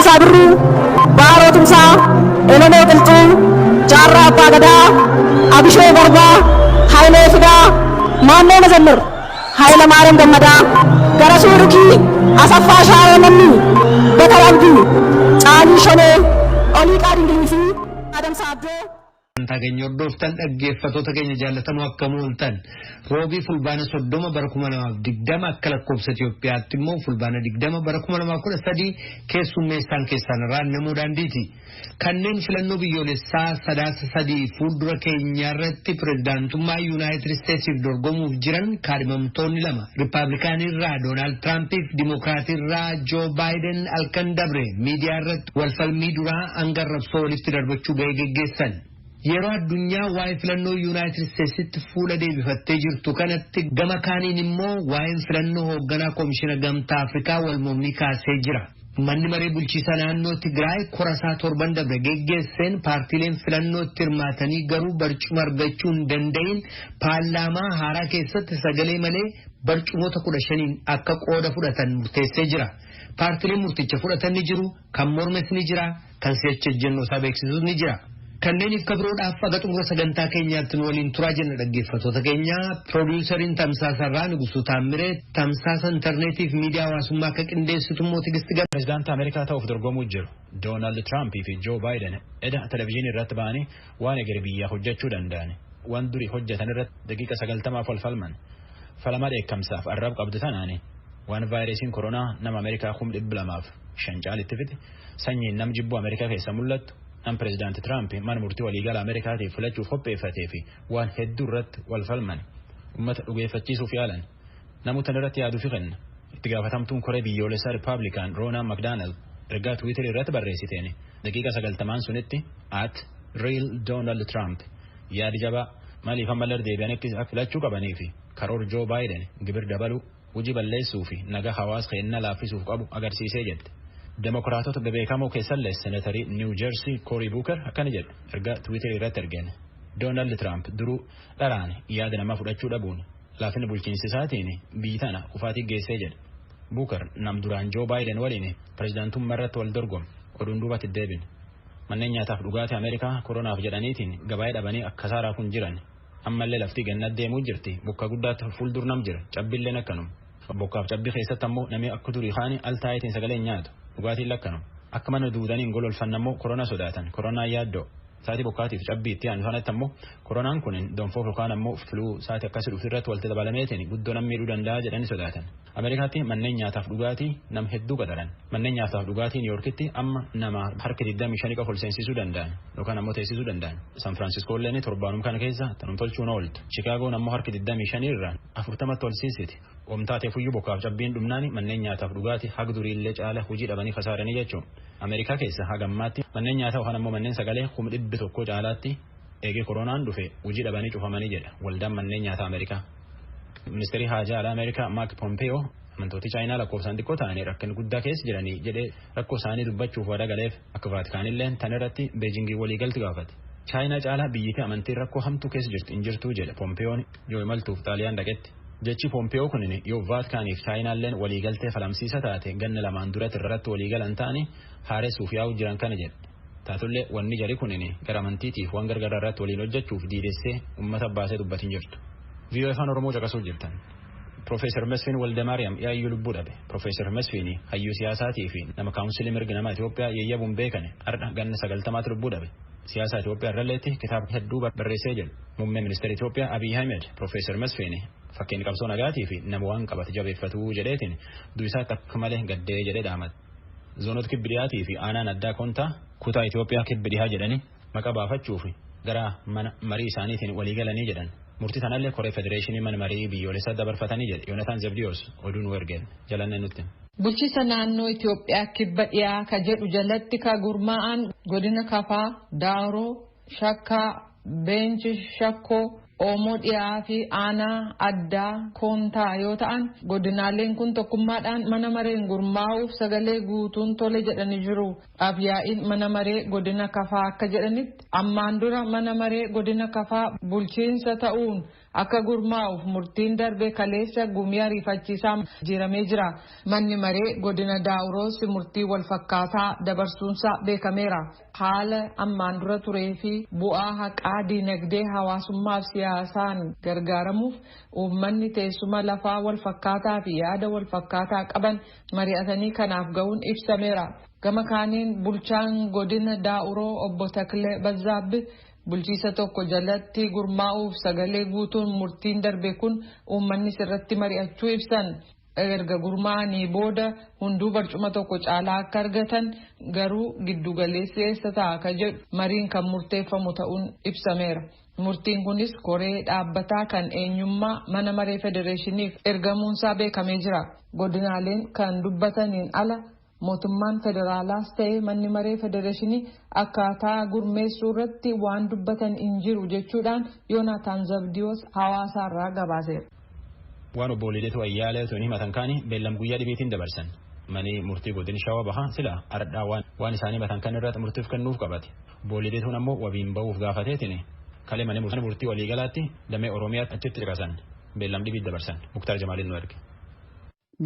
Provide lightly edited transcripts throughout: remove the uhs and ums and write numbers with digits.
Barasaa Birruu, Baaroo Tumsaa, Elonoo Qilxuu, Jaarraa Abbaa Gadaa, Abishoo Garbaa, Hayilee Fidaa, Maannoo Mazammir, Hayila Maariyaam Gammadaa, Garasuu Rukii, Asaffaa Shaayoo Namni, Bakar Abdii, Caalii Shonee, Oliiqaa Dingilii fi Adamsaa Abdoo. Taagenya hordoftan dhaggeeffattoota keenya jaallatamoo akkam ooltan roobii fulbaana 30 bara 2020 akka lakkoofsa Itoophiyaatti immoo fulbaana 20 bara 2013 keessummeessaan keessan Raannamuu Daandiiti. Kanneen filannoo biyyoolessaa sadaasa sadii fuuldura keenya irratti pirezidaantummaa Yuunaayitid Isteetsiif dorgomuuf jiran kaadhimamtoonni lama Riippaabilikaanii irraa Doonaald Tiraampiif Dimokiraatii irraa Joo Baayiden halkan dabre miidiyaa irratti walfalmii duraa hanga arrabsoo walitti darbachuu ga'ee geggeessan. Yeroo addunyaa waa'ee filannoo Yuunaayitid Isteetsitti fuula deebifattee jirtu kanatti gama kaaniin immoo waa'een filannoo hoogganaa koomishina gamtaa Afrikaa wal mormii kaasee jira. Manni maree bulchiinsa naannoo Tigraay korasaa torban dabre geggeesseen paartiileen filannootti hirmaatanii garuu barcuma argachuu hin danda'in paarlaamaa haaraa keessatti sagalee malee barcumoota 15 akka qooda fudhatan murteessee jira. Paartiileen murticha fudhatan ni jiru, kan mormes ni jira, kan si'achi ejjennoo isaa beeksisus ni jira. Kanneen kabroodhaaf aga xumura sagantaa keenyaatti waliin turaa jenna dhaggeeffattoota keenya. Piroodyuseriin Tamsaasarraa Nugusuu Taamiree, tamsaasa intarneetiif miidiyaa hawaasummaa akka qindeessitu immoo Tigisti Gabaa. Pireezidaantii Ameerikaa ta'uuf dorgomuu jiru Doonaald Tiraamp fi Joo Baayiden edda televezyiinii irratti ba'anii waan egeree biyyaa hojjechuu danda'an. Waan durii hojjetan irratti daqiiqa 90 ol falman. Falama dheekkamsaaf arrab qabdu tanaani waan vaayirasiin koronaa nama Ameerikaa 200,000 caalitti fite sanyiin nam jibbuu Ameerikaa keessa mul'attu. Pireezidaantii Tiraamp mana murtii waliigala Ameerikaatiif filachuuf qopheeffatee fi waan hedduu irratti wal falman uummata dhugeeffachiisuuf yaalan namoota irratti yaaduu fi kenna itti gaafatamtuun koree biyyoolessaa Riippaabilikaan Roonaa Makdaanald ergaa Tiwiiterii irratti barreessiteen daqiiqa 90 sunitti @real Donald Trump yaadi jabaa maaliif ammallee deebi'anii akka filachuu qabanii fi karoora Joo Baayiden gibir dabaluu hojii balleessuu fi nagaa hawaasa keenyaa laaffisuuf qabu agarsiisee jedhe. Demokraatota beekamoo keessallee Senaatarii Niw Jersii Koorii Buuker akkana jedhu ergaa Tiwiiterii irratti ergeen Doonaald Tiraamp duruu dharaan yaada namaa fudhachuu dhabuun laafina bulchiinsa isaatiin biyyi tana kufaatii geessee jedhe. Buuker nam duraan Joo Baayiden waliin pireezidaantummaa irratti wal dorgome oduun duubatti deebine. Manneen nyaataaf dhugaatii Ameerikaa koronaaf jedhaniitiin gabaa dhabanii akka saaraa kun jiran ammallee laftii gannat deemuu jirti bokka guddaatti fuuldur nam jira cabbilleen akkanuma. Bokkaaf cabbii keessatti ammoo namni akka durii kaanii al taayitiin sagalee nyaatu. Dhugaatiin lakkanum akka mana duudaniin gololfannammoo koronaa sodaatan koronaa yaaddoo saatii bokkaatiif cabbii itti aanfanatti ammoo koronaan kun donfoof yookaan ammoo filuu saatii akkasii dhufirratti walitti dabalameetiin guddoo nam miidhuu danda'a jedhanii sodaatan. Ameerikaatti manneen nyaataaf dhugaatii nam hedduu qadaran manneen nyaataaf dhugaatii Niiyorkitti amma nama harka 25 qofa ol seensisuu danda'an yookaan ammoo teessisuu danda'an. San Firaansiskoolleen torbaanum kana keessa tanum tolchuun ooltu. Chiikaagoon ammoo harka 25 irraan 40 ol siisiti. Omtaatee fuyyuu bokkaaf cabbiin dhumnaani manneen nyaataaf dhugaatii haga duriillee caala hojii dhabanii kasaaranii jechuun. Ameerikaa keessa hagammaatti manneen nyaataa yookaan ammoo manneen sagalee 100,000 caalaatti eegee koronaan dhufe hojii dhabanii cufamanii jedha waldaan manneen nyaataa Ameerikaa. Ministeerri haajaa alaa Ameerikaa Maak Pompeeyoo amantooti Chaayinaa lakkoofsaan xiqqoo ta'anii rakkina guddaa keessa jiranii jedhee rakkoo isaanii dubbachuuf wada galeef akka Vaatikaanillee tan irratti Beejingii waliigalti gaafate. Chaayinaa caalaa biyyittii amantii rakkoo hamtuu keessa jirtu hin jirtuu jedhe Pompeeyoon yoo imaltuuf Xaaliyaan dhaqetti. Jechi Pompeeyoo kunin yoo Vaatikaaniif Chaayinaalleen waliigaltee falamsiisa taate ganna lamaan duratti irratti waliigalan ta'anii haaressuuf yaa'u jiran kana jedhe. Taatullee wanni jari kunin gara amantiitiif waan gargaraa irratti waliin hojjechuuf diidessee uummata baasee dubbatiin jirtu. VOA Afaan Oromoo caqasuu jirtan. Profeesar Mesfiin Waldamaariyaam yaayyuu lubbuu dhabe. Profeesar Mesfiin hayyuu siyaasaatii fi nama kaawunsilii mirga namaa Itoophiyaa yayyabuun beekane har'a ganna 90 lubbuu dhabe. Siyaasa Itoophiyaa irralleetti kitaaba hedduu barreessee jedhu. Muummee ministeera Itoophiyaa Abiy Ahmed Profeesar Mesfiin fakkeenya qabsoo nagaatii fi nama waan qabate jabeeffatuu jedheetiin du'isaatti akka malee gaddee jedhee dhaamate. Zoonota kibbi dhiyaatii fi aanaan addaa kontaa kutaa Itoophiyaa kibbi dhihaa jedhanii maqaa baafachuuf gara mana marii isaaniitiin waliigalanii jedhan. Murtii tanallee koree federeeshinii mana marii biyyoolessaa dabarfatanii jedhe Yoonataan Zebdiyoos oduun wergeen jalannee nutti. Bulchiinsa naannoo Itoophiyaa kibba dhiyaa ka jedhu jalatti ka gurmaa'an godina Kafaa, Daaroo, Shakkaa, Beenchi Shakkoo, Oomoo dhiyaa fi aanaa addaa Koontaa yoo ta'an godinaaleen kun tokkummaadhaan mana mareen gurmaa'uuf sagalee guutuun tole jedhanii jiru. Abiyaa'iin mana maree godina Kafaa akka jedhanitti ammaan dura mana maree godina Kafaa bulchiinsa ta'uun akka gurmaa'uuf murtiin darbe kaleessa gumii ariifachiisaa jiramee jira. Manni maree godina Daawuroos murtii wal fakkaataa dabarsuunsaa beekameera. Haala ammaan dura turee fi bu'aa haqaa dinagdee hawaasummaaf siyaasaan gargaaramuuf uummanni teessuma lafaa wal fakkaataa fi yaada wal fakkaataa qaban mari'atanii kanaaf ga'uun ibsameera. Gama kaaniin bulchaan godina Daawuroo obbo Taklee Bazzaabbi bulchiisa tokko jalatti gurmaa'uuf sagalee guutuun murtiin darbe kun uummanni sirratti mari'achuu ibsan. Erga gurmaa'anii booda hunduu barcuma tokko caalaa akka argatan garuu giddugaleessi eessa ta'a akka jedhu mariin kan murteeffamu ta'uun ibsameera. Murtiin kunis koree dhaabbataa kan eenyummaa mana maree federeeshiniif ergamuunsaa beekamee jira. Godinaaleen kan dubbataniin ala mootummaan federaalaas ta'ee manni maree federeeshinii akkaataa gurmeessuu irratti waan dubbatan hin jiru jechuudhaan Yoonaataan Zabdiyoos hawaasaarraa gabaaseera. Waan obbo Lideetu Ayyaaleetu tuni himatan kaani beellam guyyaa dhibiitiin dabarsan. Mani murtii godina Shawaa Bahaa sila ardhaa waan isaanii matan kan irratti murtiif kennuuf qabate. Obbo Lideetuun ammoo wabiin bahuuf gaafateetini kalee mana murtii waliigalaatti damee Oromiyaatti achitti caqasan beellam dhibiit dabarsan. Muktaar Jamaaliin nu erge.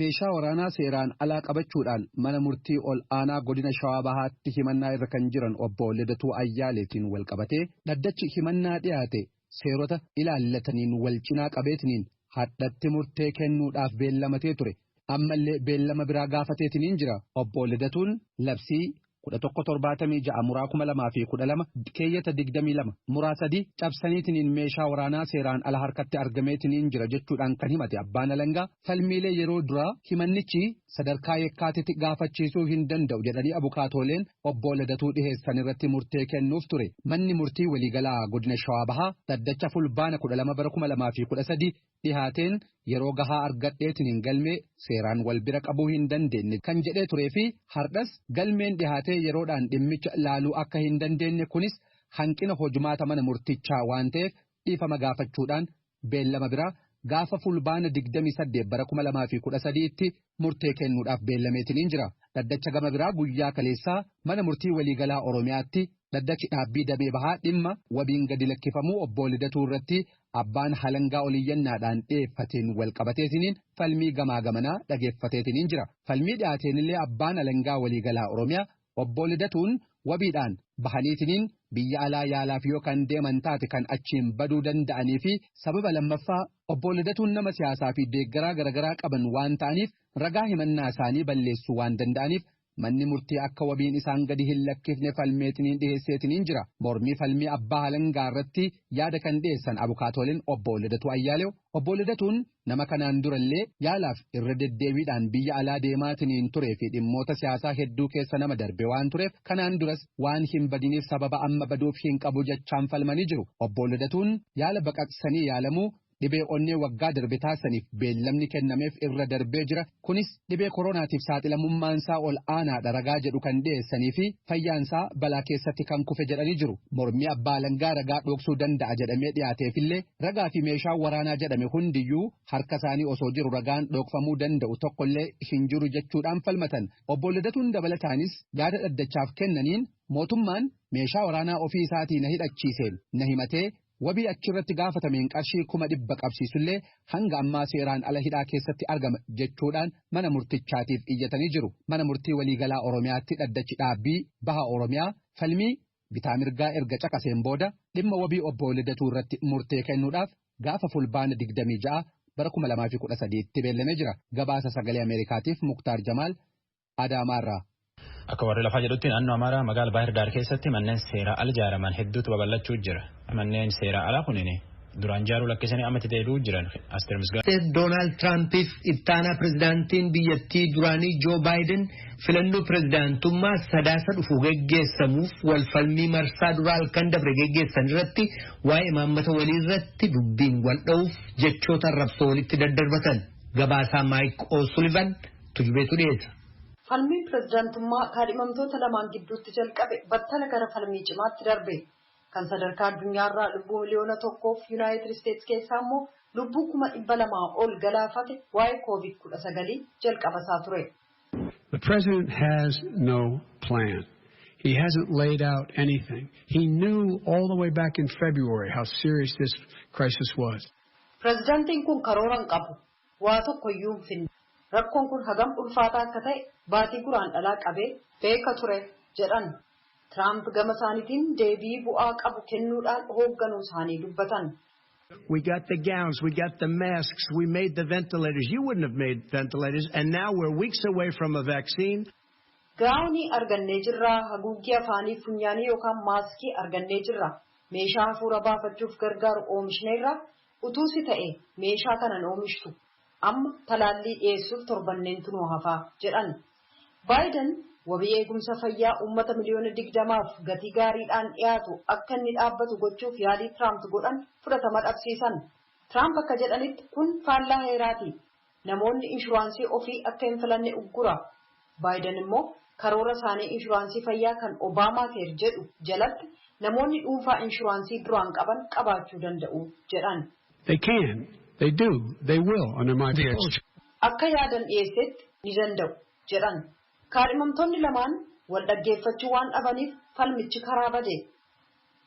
Meeshaa waraanaa seeraan alaa qabachuudhaan mana murtii ol aanaa godina Shawaa Bahaatti himannaa irra kan jiran obbo Lideetuu Ayyaaleetiin wal qabatee dhaddachi himannaa dhiyaate seerota ilaallataniin wal cinaa qabeetiniin hadhatti murtee kennuudhaaf beellamatee ture. Ammallee beellama biraa gaafateetiniin jira. Obbo Lideetuun labsii 1176 muraa 2012 keeyyata 22 muraa 3 cabsaniitiniin meeshaa waraanaa seeraan ala harkatti argameetiniin jira jechuudhaan kan himate abbaan alangaa falmiilee yeroo duraa himannichi sadarkaa yakkaatitti gaafachiisuu hin danda'u jedhanii abukaatooleen obbo Lideetuu dhiheessan irratti murtee kennuuf ture. Manni murtii waliigalaa godina Shawaa Bahaa dhaddacha fulbaana 12 bara 2013 dhihaateen yeroo gahaa argadheetiniin galmee seeraan wal bira qabuu hin dandeenye kan jedhee turee fi hardhas galmeen dhihaatee yeroodhaan dhimmicha laaluu akka hin dandeenye kunis hanqina hojumaata mana murtichaa waan ta'eef dhiifama gaafachuudhaan beellama biraa gaafa fulbaana 28 bara 2013tti murtee kennuudhaaf beellameetiniin jira. Dhaddacha gama biraa guyyaa kaleessaa mana murtii waliigalaa Oromiyaatti dhaddachi dhaabbii damee bahaa dhimma wabiin gadi lakkifamuu obbo Lideetuu irratti abbaan halangaa oliyyannaadhaan dhiyeeffateen wal qabateetiniin falmii gamaa gamanaa dhageeffateetiniin jira. Falmii dhiyaateenillee abbaan halangaa waliigalaa Oromiyaa obbo Lideetuun wabiidhaan bahaniitiniin biyya alaa yaalaaf yoo kan deeman taate kan achiin baduu danda'anii fi sababa lammaffaa obbo Lideetuun nama siyaasaa fi deeggaraa garaagaraa qaban waan ta'aniif ragaa himannaa isaanii balleessuu waan danda'aniif manni murtii akka wabiin isaan gadi hin lakkifne falmeetiniin dhiheesseetiniin jira. Mormii falmii abbaa halangaa irratti yaada kan dhiyeessan abukaatooleen obbo Lideetuu Ayyaaleew obbo Lideetuun nama kanaan durallee yaalaaf irra deddeebiidhaan biyya alaa deemaatiniin turee fi dhimmoota siyaasaa hedduu keessa nama darbe waan tureef kanaan duras waan hin badiniif sababa amma baduuf hin qabu jechaan falmanii jiru. Obbo Lideetuun yaala baqaqsanii yaalamuu dhibee onnee waggaa darbe taasisaniif beellamni kennameef irra darbee jira. Kunis dhibee koronaatiif saaxilamummaansaa ol aanaadha ragaa jedhu kan dhiyeessanii fi fayyaansaa balaa keessatti kan kufe jedhanii jiru. Mormii abbaa alangaa ragaa dhoksuu danda'a jedhamee dhiyaateefillee ragaa fi meeshaa waraanaa jedhame hundiyyuu harka isaanii osoo jiru ragaan dhokfamuu danda'u tokkollee hin jiru jechuudhaan falmatan. Obbo Lideetuun dabalataanis yaada dhaddachaaf kennaniin mootummaan meeshaa waraanaa ofii isaatii na hidhachiiseen na himatee wabii achirratti gaafatameen qarshii 100 qabsiisullee hanga ammaa seeraan ala hidhaa keessatti argama jechuudhaan mana murtichaatiif iyyatanii jiru. Mana murtii waliigalaa Oromiyaatti dhaddachi dhaabbii baha Oromiyaa falmii bitaa mirgaa erga caqaseen booda dhimma wabii obbo Lideetuu irratti murtee kennuudhaaf gaafa fulbaana 26 bara 2013tti beellamee jira. Gabaasa sagalee Ameerikaatiif Muktaar Jamaal Adaamaarraa. Akka warri lafaa jedhutti naannoo Amaaraa magaalaa Baahir Daar keessatti manneen seeraa ala ijaaraman hedduutu babal'achuu jira. Manneen seeraa alaa kunniin duraan ijaaruu lakkisanii amma deebi'uu jiran Asteer Misgaan. Doonaald Tiraampiif ittaanaa pirezidaantiin biyyattii duraanii Joo Baayiden filannoo pirezidaantummaa sadaasa dhufu geggeessamuuf walfalmii marsaa duraa halkan dabre geggeessan irratti waa'ee imaammata walii irratti dubbiin wal dha'uuf jechoota arrabsoo walitti daddarbatan. Gabaasaa Maayik O'Sullivan tujubeetu dhiyeessa. Falmiin pirezidaantummaa kaadhimamtoota lamaan gidduutti jalqabe battala gara falmii cimaatti darbe. Kan sadarkaa addunyaarraa lubbuu miliyoona tokkoof Yuunaayitid Isteetsi keessaa immoo lubbuu 200,000 ol galaafate waa'ee COVID-19 jalqabasaa ture. The president has no plan. He hasn't laid out anything. He knew all the way back in February how serious this crisis was. Pireezidaantiin kun karooran qabu waa tokkoyyuu hin finne. Rakkoon kun hagam ulfaataa akka ta'e baatii guraandhalaa qabee beeka ture jedhan. Tiraamp gama isaaniitiin deebii bu'aa qabu kennuudhaan hoogganuu isaanii dubbatan. We got the gowns, we got the masks, we made the ventilators. You wouldn't have made ventilators, and now we're weeks away from a vaccine. Gaawonii argannee jirra, haguuggii afaanii funyaanii yookaan maaskii argannee jirra. Meeshaa hafuura baafachuuf gargaaru oomishneerra. Utuusi ta'e meeshaa kanan oomishtu. Amma talaallii dhiyeessuuf torbanneentu nu hafaa jedhan. Baayiden wabii eegumsa fayyaa uummata miliyoona 20f gatii gaariidhaan dhiyaatu akka inni dhaabbatu gochuuf yaalii Tiraamp godhan fudhatama dhabsiisan. Tiraamp akka jedhanitti kun faallaa heeraati. Namoonni inshuraansii ofii akka hin filanne uggura. Baayiden immoo karoora isaanii inshuraansii fayyaa kan Obaamaa keer jedhu jalatti namoonni dhuunfaa inshuraansii duraan qaban qabaachuu danda'u jedhan. They can, they do, they will under my approach. Akka yaadan dhiyeessetti ni danda'u jedhan. Kaadhimamtoonni lamaan wal dhaggeeffachuu waan dhabaniif falmichi karaa bade.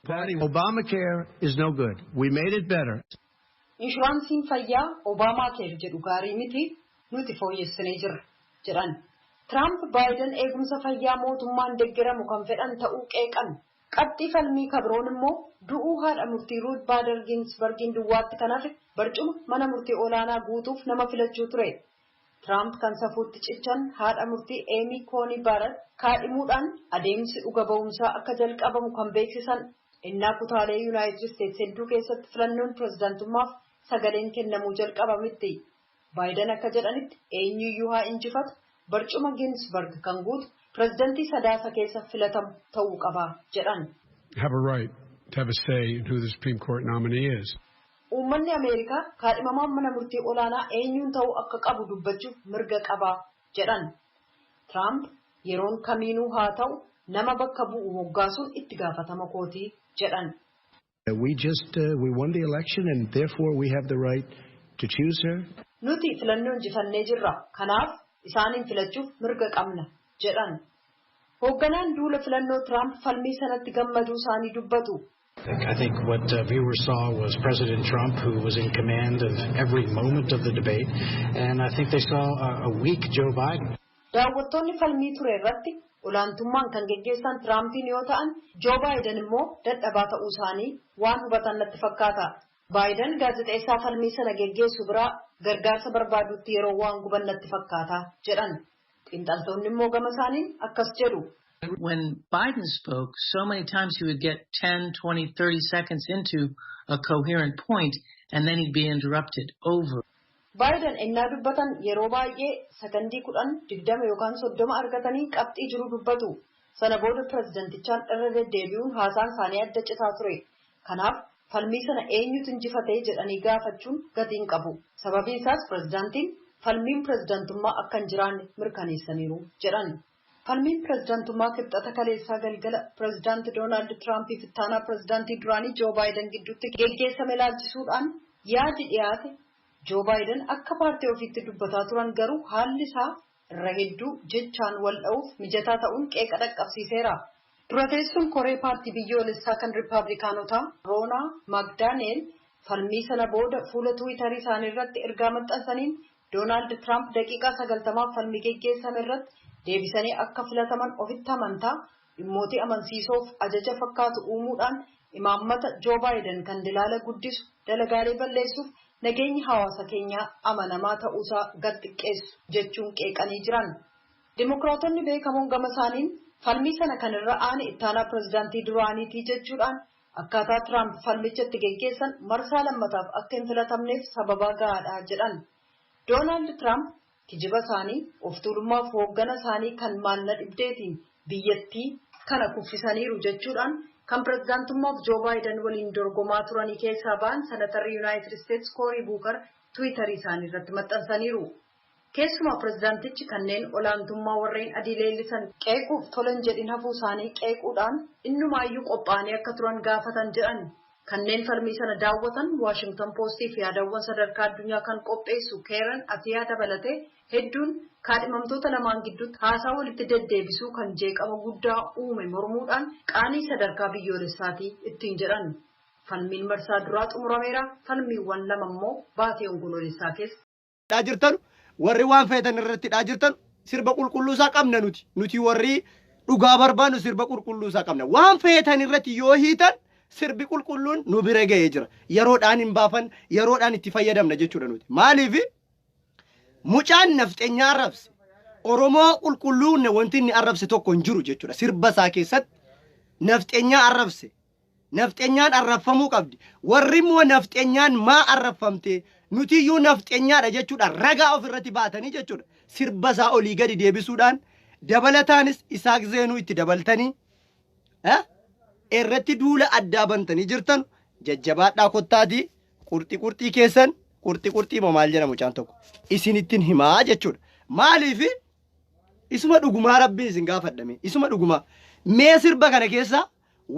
Obamacare is no good. We made it better. Inshuraansiin fayyaa Obamacare jedhu gaarii miti nuti fooyyessinee jirra jedhan. Tiraamp Baayiden eegumsa fayyaa mootummaan deeggaramu kan fedhan ta'uu qeeqan. Qabxii falmii kabroon immoo du'uu haadha murtii Ruut Baader Ginsbergiin duwwaatti kan hafe barcuma mana murtii olaanaa guutuuf nama filachuu ture. Tiraamp kan safuutti cichan haadha murtii Amy Coney Barrett kaadhimuudhaan adeemsi dhuga ba'umsaa akka jalqabamu kan beeksisan. Innaa kutaalee Yuunaayitid Isteetsi hedduu keessatti filannoon pireezidaantummaaf sagaleen kennamuu jalqabametti. Baayiden akka jedhanitti eenyuyyuu haa injifatu barcuma Ginsberg kan guutu pireezidaantii sadaasa keessa filatamu ta'uu qaba jedhan. Have a right to have a say in who the Supreme Court nominee is. Uummanni Ameerikaa kaadhimamaan mana murtii olaanaa eenyuun ta'uu akka qabu dubbachuuf mirga qaba jedhan. Tiraamp yeroon kamiinuu haa ta'u nama bakka bu'u moggaasuun itti gaafatama kootii jedhan. We won the election and therefore we have the right to choose her. Nuti filannoo injifannee jirra. Kanaaf isaaniin filachuuf mirga qabna jedhan. Hoogganaan duula filannoo Tiraamp falmii sanatti gammaduu isaanii dubbatu. I think what viewers saw was President Trump, who was in command of every moment of the debate, and I think they saw a weak Joe Biden. Daawwattoonni falmii ture irratti olaantummaan kan geggeessan Tiraampiin yoo ta'an, Joe Biden immoo dadhabaa ta'uu isaanii waan hubatan natti fakkaata. Biden gaazexeessaa falmii sana geggeessu biraa gargaarsa barbaadutti yeroo waan guban natti fakkaata jedhan. Xiinxaltoonni immoo gama isaaniin akkas jedhu. When Biden spoke, so many times he would get 10, 20, 30 seconds into a coherent point, and then he'd be interrupted over. Biden innaa dubbatan yeroo baay'ee sakandii 10, 20 yookaan 30 argatanii qabxii jiru dubbatu. Sana booda pireezidantichaan irra deddeebi'uun haasaan isaanii adda citaa ture. Kanaaf falmii sana eenyutu injifatee jedhanii gaafachuun gatiin qabu. Sababiin isaas pireezidantiin falmiin pireezidantummaa akka hin jiraanne mirkaneessaniiru jedhan. Falmiin pireezidantummaa kibxata kaleessaa galgala pireezidaanti Doonaald Tiraampiif ittaanaa pireezidaantii duraanii Joo Baayiden gidduutti geggeessame ilaalchisuudhaan yaadi dhiyaate. Joo Baayiden akka paartii ofiitti dubbataa turan garuu haalli isaa irra hedduu jechaan wal dha'uuf mijataa ta'uun qeeqa dhaqqabsiiseera. Dura teessuun koree paartii biyyoolessaa kan Riippaabilikaanotaa Roonaa Magdaaneel falmii sana booda fuula Tiwiitarii isaanii irratti ergaa maxxansaniin Doonaald Tiraamp daqiiqaa 90 falmii geggeessame irratti deebisanii akka filataman ofitti amantaa dhimmoota amansiisoof ajaja fakkaatu uumuudhaan imaammata Joo Baayiden kan dilaala guddisu dalagaalee balleessuuf nageenyi hawaasa keenyaa amanamaa ta'uusaa gad xiqqeessu jechuun qeeqanii jiran. Dimokiraatonni beekamoon gama isaaniin falmii sana kan irra aane ittaanaa pireezidaantii duraaniitii jechuudhaan akkaataa Tiraamp falmichatti geggeessan marsaa lammataaf akka hin filatamneef sababa gahaadha jedhan. Doonaald Tiraamp kijiba isaanii of tuulummaaf hooggana isaanii kan maalna dhibdeetiin biyyattii kana kuffisaniiru jechuudhaan kan pireezidaantummaaf Joo Baayiden waliin dorgomaa turanii keessaa ba'an senatarri Yuunaayitid Isteetsi Koorii Buukar Tiwiitarii isaanii irratti maxxansaniiru. Keessumaa pireezidaantichi kanneen olaantummaa warreen adii leellisan qeequuf tolan jedhin hafuu isaanii qeequudhaan innumaayyuu qophaa'anii akka turan gaafatan jedhan. Kanneen falmii sana daawwatan Washington Postiif yaadawwan sadarkaa addunyaa kan qopheessu Keeran Atiyaa dabalatee hedduun kaadhimamtoota lamaan gidduutti haasaa walitti deddeebisuu kan jeeqama guddaa uume mormuudhaan qaanii sadarkaa biyyoolessaatii ittiin jedhan. Falmiin marsaa duraa xumurameera. Falmiiwwan lama immoo baatee onkoloolessaa keessa. Dhaajirtan warri waan feetan irratti dhaajirtan sirba qulqulluusaa qabna nuti warri dhugaa barbaannu sirba qulqulluusaa qabna. Waan feetan irratti yoo hiitan sirbi qulqulluun nu bira ga'ee jira. Yeroodhaan hin baafan yeroodhaan itti fayyadamna jechuudha nuti. Maaliif mucaan nafxeenyaa arrabse Oromoo qulqulluun wanti inni arrabse tokko hin jiru jechuudha. Sirba isaa keessatti nafxeenyaa arrabse. Nafxeenyaan arrafamuu qabdi. Warri immoo nafxeenyaan maa arrafamte nuti iyyuu nafxeenyaadha jechuudha. Ragaa ofirratti baatanii jechuudha. Sirba isaa olii gadi deebisuudhaan dabalataanis isaa zeenuu itti dabaltanii irratti duula addaa bantanii jirtan jajjabaadhaa kottaatii qurxii keessan qurxii maal jedhamu mucaan tokko isinittiin himaa jechuudha. Maaliif isuma dhugumaa rabbiin isin gaafadhame isuma dhugumaa mee sirba kana keessa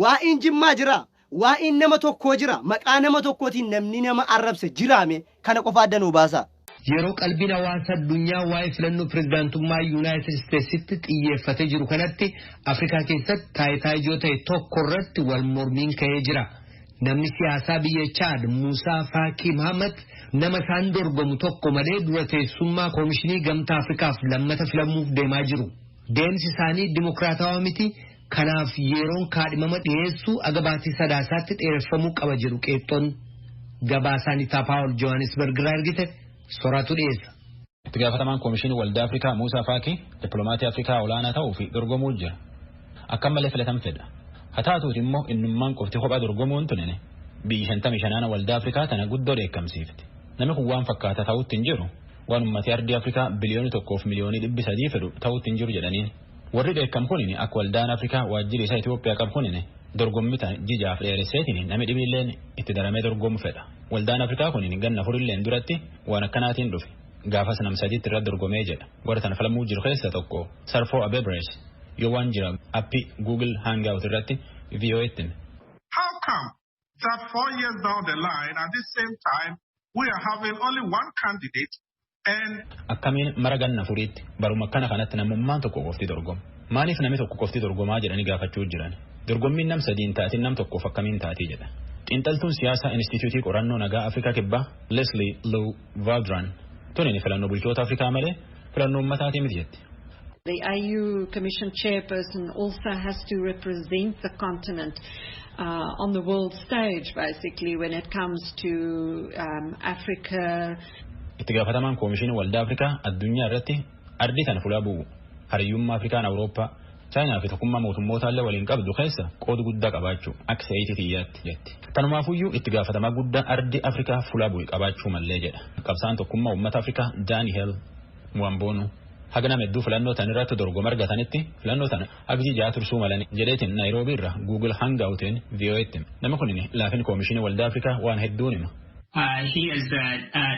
waa'in jimmaa jira waa'in nama tokkoo jira maqaa nama tokkootiin namni nama arrabse jiraame kana qofa adda nuu baasa. Yeroo qalbiin hawaasa addunyaa waa'ee filannoo pirezidaantummaa Yuunaayitid Isteetsitti xiyyeeffatee jiru kanatti Afrikaa keessatti taayitaa ijoo ta'e tokko irratti wal mormiin ka'ee jira. Namni siyaasaa biyya Chaad Muusaa Faakii Mahamad nama isaan dorgomu tokko malee dura teessummaa Koomishinii Gamtaa Afrikaaf lammata filamuuf deemaa jiru. Deemsi isaanii dimokiraatawaa miti. Kanaaf yeroon kaadhimama dhiyeessuu agabaatii sadaasaatti dheereffamuu qaba jedhu qeexxoon gabaasaanii Taapaawol Johannesburg irraa argite soraatu dhiyeessa. Itti gaafatamaan Koomishinii Waldaa Afrikaa Muusaa Faakii dippiloomaattii Afrikaa olaanaa ta'uu fi dorgomuu jira. Akka malee filatan fedha. Haa taatuuti immoo innummaan qofti kophaa dorgomuun tunene biyyi 55 Waldaa Afrikaa tana guddoo dheekkamsiifti. Namni kun waan fakkaata ta'utti hin jiru. Waan uummatni ardii Afrikaa biliyoona 1 fi miliyoonii 300 fedhu ta'utti hin jiru jedhaniin. Warri dheekkam kunini akka Waldaan Afrikaa waajjirri isaa Itoophiyaa qabu kunini dorgommii tan jijaaf dheeresseetiin namni dhibiilleen itti daramee dorgomu fedha. Waldaan Afrikaa kunini ganna furilleen duratti waan akkanaatiin dhufe. Gaafas nam sadiitti irratti dorgomee jedha. Warra tan filamuu jiru keessa tokko Sarfoo Abebrees yoo waan jira appii Google Hangout irratti VOA'tti. How come that 4 years down the line at the same time we are having only one candidate? Akkamiin mara ganna furiitti baruma kanatti namummaan tokko qofti dorgoma. Maaliif namni tokko qofti dorgomaa jedhanii gaafachuu jiran? Dorgommiin nam sadiin taatiin nam tokkoof akkamiin taatii jedha. Xiinxaltuun siyaasaa Instituutii Qorannoo Nagaa Afrikaa Kibbaa Leslie Lou Vaudran tuni filannoo bulchoota Afrikaa malee filannoo uummataatii miti jetti. The AU Commission chairperson also has to represent the continent on the world stage basically when it comes to Africa. Itti gaafatamaan Koomishinii Waldaa Afrikaa addunyaa irratti ardii kana fuula bu'u. Hariyyummaa Afrikaan Awurooppaa, Chaayinaa fi tokkummaa mootummootallee waliin qabdu keessa qooda guddaa qabaachuu akka seeyitii xiyyaatti jetti. Tanumaafuyyuu itti gaafatamaa guddaa ardii Afrikaa fuula bu'u qabaachuu mallee jedha. Qabsaan tokkummaa uummata Afrikaa Daani'eel Muwamboonu haga nama hedduu filannoo tan irratti dorgoma argatanitti filannoo tana agji ja'a tursuu malanii jedheetiin Naayiroobii irraa Google Hangoutiin VOA'tti. Namni kun laafin Koomishinii Waldaa Afrikaa waan hedduun hima. He has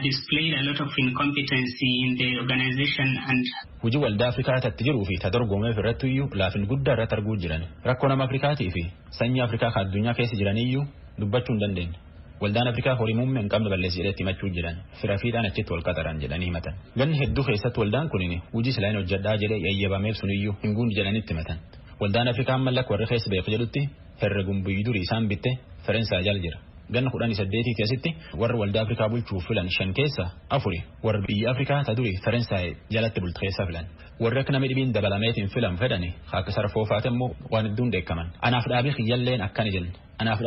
displayed a lot of incompetency in the organization and hojii Waldaa Afrikaa tatti jiruu fi dorgomeef irratti iyyuu laafin guddaa irratti arguu jiran. Rakkoo nama Afrikaatii fi sanyii Afrikaa kan addunyaa keessa jiraniyyuu dubbachuu hin dandeenye. Waldaan Afrikaa horii muummee hin qabne balleessi jedhetti himachuu jiran. Firafiidhaan achitti wal qaxaran jedhanii himatan. Ganni hedduu keessatti waldaan kunini hojii silaa hin hojjedhaa jedhee yayyabameef suniyyuu hin guunni jedhanitti himatan. Waldaan Afrikaa mallaqa warri keessa beeku jedhutti herreguun biyyi durii isaan bitte Faransaay jala jira. Ganna 18 keessatti warri Waldaa Afrikaa bulchuuf filan 5 keessa 4 warri biyya Afrikaa ta durii Faransaay jalatti bultu keessa filan. Warri akka namni dhibiin dabalameetiin filan fedhani akka sarfoofaate immoo waan hedduun deekkaman. Anaaf dhaabii kiyyalleen akkani jenne. Anaaf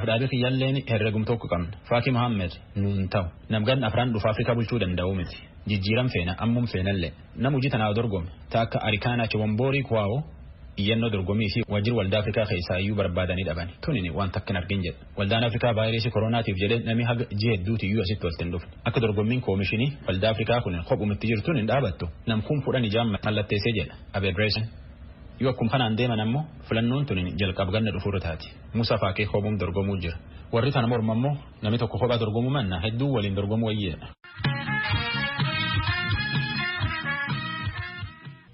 dhaabii kiyyalleen herregum tokko qabna. Faakii Mohammed nuun ta'u. Namgan afraan dhufa Afrikaa bulchuu danda'u miti. Jijjiiran feena ammum feenallee. Nam hojii tanaa dorgome. Ta akka Arikaanaa Chewomborii Kuwaa'oo iyyannoo dorgomii fi waajjirri Waldaa Afrikaa keessaa iyyuu barbaadanii dhabani. Tunini waan takkin argin jedha. Waldaan Afrikaa vaayirasii koronaatiif jedhee namni haga ji'a hedduuti iyyuu asitti walitti hin dhufne. Akka dorgommiin Koomishinii Waldaa Afrikaa kun kophumitti jirtuun hin dhaabattu. Namkuun fudhan ijaan mallatteessee jedha. Abedreesen. Yoo akkuma kanaan deeman ammoo filannoon tunin jalqaba ganna dhufuurra taati. Muusaa Faakee kophuun dorgomuu jira. Warri kana morma ammoo namni tokko kophaa dorgomuu manna hedduu waliin dorgomuu wayyeedha.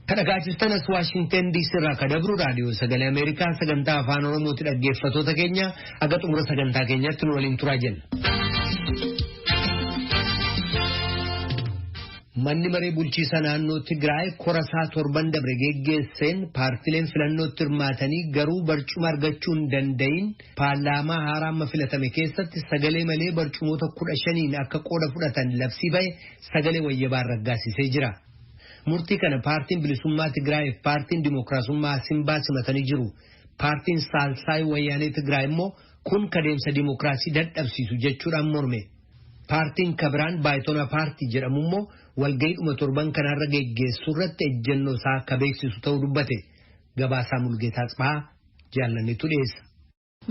Kadhagaa jirtanas Waashingtan DC irraa kadabru raadiyoo sagalee Ameerikaa sagantaa afaan Oromooti dhaggeeffattoota keenya aga xumura sagantaa keenyatti nu waliin turaa jenna. manni maree bulchiisa naannoo Tigraay korasaa torban dabre geggeesseen paartileen filannootti hirmaatanii garuu barcuma argachuu hin danda'in paarlaamaa haaraa amma filatame keessatti sagalee malee barcumoota 15 akka qooda fudhatan labsii bahe sagalee wayyabaa raggaasisee jira. Murtii kana paartiin bilisummaa Tigraay fi paartiin dimookiraasummaa Simbaa simatanii jiru. Paartiin Saalsaay Wayyaanee Tigraay immoo kun kadeemsa dimookiraasii dadhabsiisu jechuudhaan morme. Paartiin Kabiraan Baayitoona paartii jedhamu immoo walga'iidhuma torban kanarra geggeessu irratti ejjennoo isaa akka beeksisu ta'uu dubbate. Gabaasaa Mulgeetaa Tsibahaa jaallannetu dhiyeessa.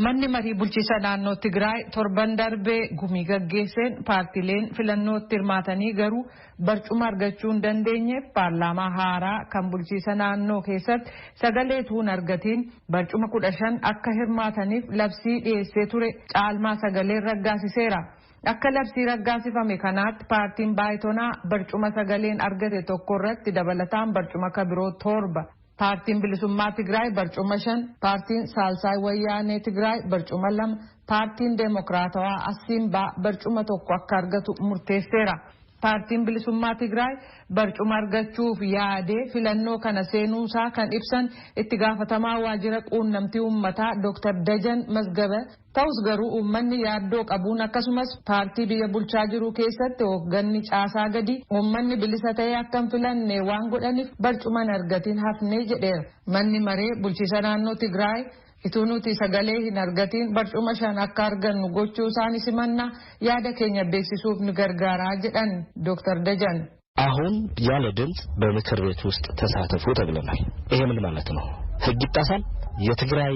Manni marii bulchiisa naannoo Tigraay torban darbee gumii gaggeesseen paartileen filannootti hirmaatanii garuu barcuma argachuu hin dandeenyeef paarlaamaa haaraa kan bulchiisa naannoo keessatti sagalee tuun argatiin barcuma 15 akka hirmaataniif labsii dhiyeessee ture caalmaa sagalee raggaasiseera. Akka labsii raggaasifame kanaatti paartiin Baayitoonaa barcuma sagaleen argate tokko irratti dabalataan barcuma kabiroo 7. Paartiin bilisummaa Tigraay barcuma 5, paartiin Saalsaay Wayyaanee Tigraay barcuma 2, paartiin Deemokiraatawaa Simbaa barcuma 1 akka argatu murteesseera. Paartiin bilisummaa Tigraay barcuma argachuuf yaadee filannoo kana seenuusaa kan ibsan itti gaafatamaa waajjira quunnamtii uummataa Dr. Dajan Mazgaba ta'us garuu uummanni yaaddoo qabuun akkasumas paartii biyya bulchaa jiru keessatti hoogganni caasaa gadi uummanni bilisa ta'ee akka hin filanne waan godhaniif barcuma hin argatiin hafnee jedheera. Manni maree bulchiisa naannoo Tigraay ituu nuti sagalee hin argatiin barcuma 5 akka argannu gochuu isaanii simannaa yaada keenya beeksisuuf ni gargaaraa jedhan Dr. Dajan. አሁን ያለ ድምጽ በምክር ቤት ውስጥ ተሳተፉ ተብለናል። ይሄ ምን ማለት ነው? ህግ ይጣሳል? የትግራይ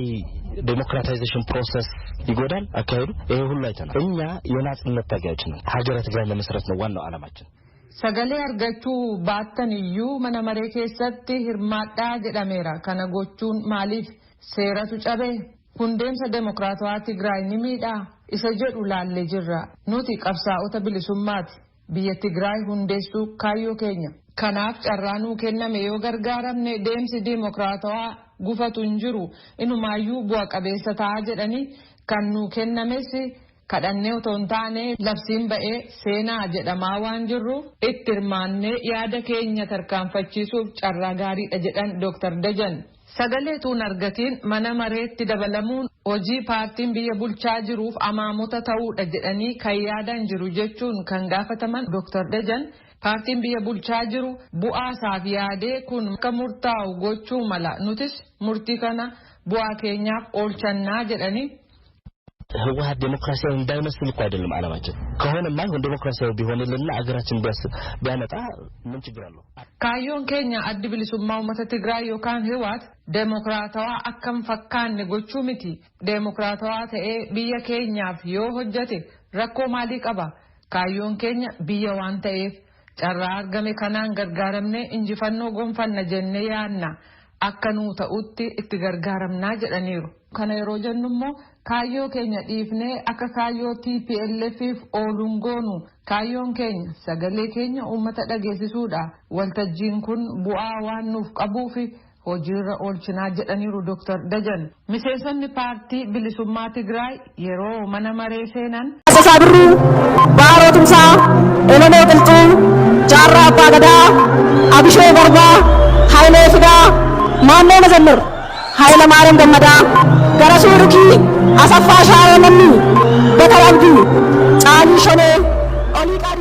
ዴሞክራታይዜሽን ፕሮሰስ ይጎዳል አካሄዱ? ይሄ ሁሉ አይተናል። እኛ የናጽነት ታጋዮች ነን። ሀገረ ትግራይ ለመስረት ነው ዋናው ዓላማችን። Sagalee argachuu baattan iyyuu mana maree keessatti hirmaadhaa jedhameera. Kana gochuun maaliif seeratu cabee? Kun deemsa deemokiraatawaa Tigraay ni miidhaa? Isa jedhu laallee jirra. Nuti qabsaa'ota bilisummaati. Biyya Tigraay hundeessuu kaayyoo keenya. Kanaaf carraanuu kenname yoo gargaaramne deemsi deemokiraatawaa gufatu hin jiru. Inumaayyuu bu'a qabeessa ta'a jedhanii kan nuu kennames kadhannee otoo hin taane labsiin ba'ee seenaa jedhamaa waan jirruuf itti hirmaannee yaada keenya tarkaanfachiisuuf carraa gaariidha jedhan Dr. Dajan. Sagalee tuun argatiin mana mareetti dabalamuun hojii paartiin biyya bulchaa jiruuf amaamota ta'uudha jedhanii kan yaadan jiru jechuun kan gaafataman Dr. Dajan paartiin biyya bulchaa jiru bu'aasaaf yaadee kun akka murtaa'u gochuu mala nutis murtii kana bu'aa keenyaaf oolchannaa jedhanii. ህወሓት ዴሞክራሲያዊ እንዳይመስል እኮ አይደለም ዓላማችን። ከሆነማ ይሁን ዴሞክራሲያዊ ቢሆንልና አገራችን ቢያመጣ ምን ችግር አለው? Kaayyoon keenya addi bilisummaa uummata Tigraay yookaan Hiwaat deemokiraatawaa akkam fakkaanne gochuu miti. Deemokiraatawaa ta'ee biyya keenyaaf yoo hojjete rakkoo maalii qaba? Kaayyoon keenya biyya waan ta'eef carraa argame kanaan gargaaramnee injifannoo gonfanna jennee yaanna. Akka nuu ta'utti itti gargaaramnaa jedhaniiru. Kana yeroo jennu immoo kaayyoo keenya dhiifnee akka kaayyoo TPLFif ooluun goonu kaayyoon keenya sagalee keenya uummata dhageessisuudha. Waltajjiin kun bu'aa waan nuuf qabuuf hojiirra oolchinaa jedhaniiru Dr. Dajan. Miseensonni paartii bilisummaa Tigraay yeroo mana maree seenan. Asasaa Birruu, Baaroo Tumsaa, Elonoo Qilxuu, Jaarraa Abbaa Gadaa, Abishoo Garbaa, Hayilee Fidaa, Maannoo Mazammir, Hayila Maariyaam Gammadaa, Garasuu Rukii, Asaffaa Shaayee Namni, Batar Abdii, Caalii Shonee, Olii Qaadii.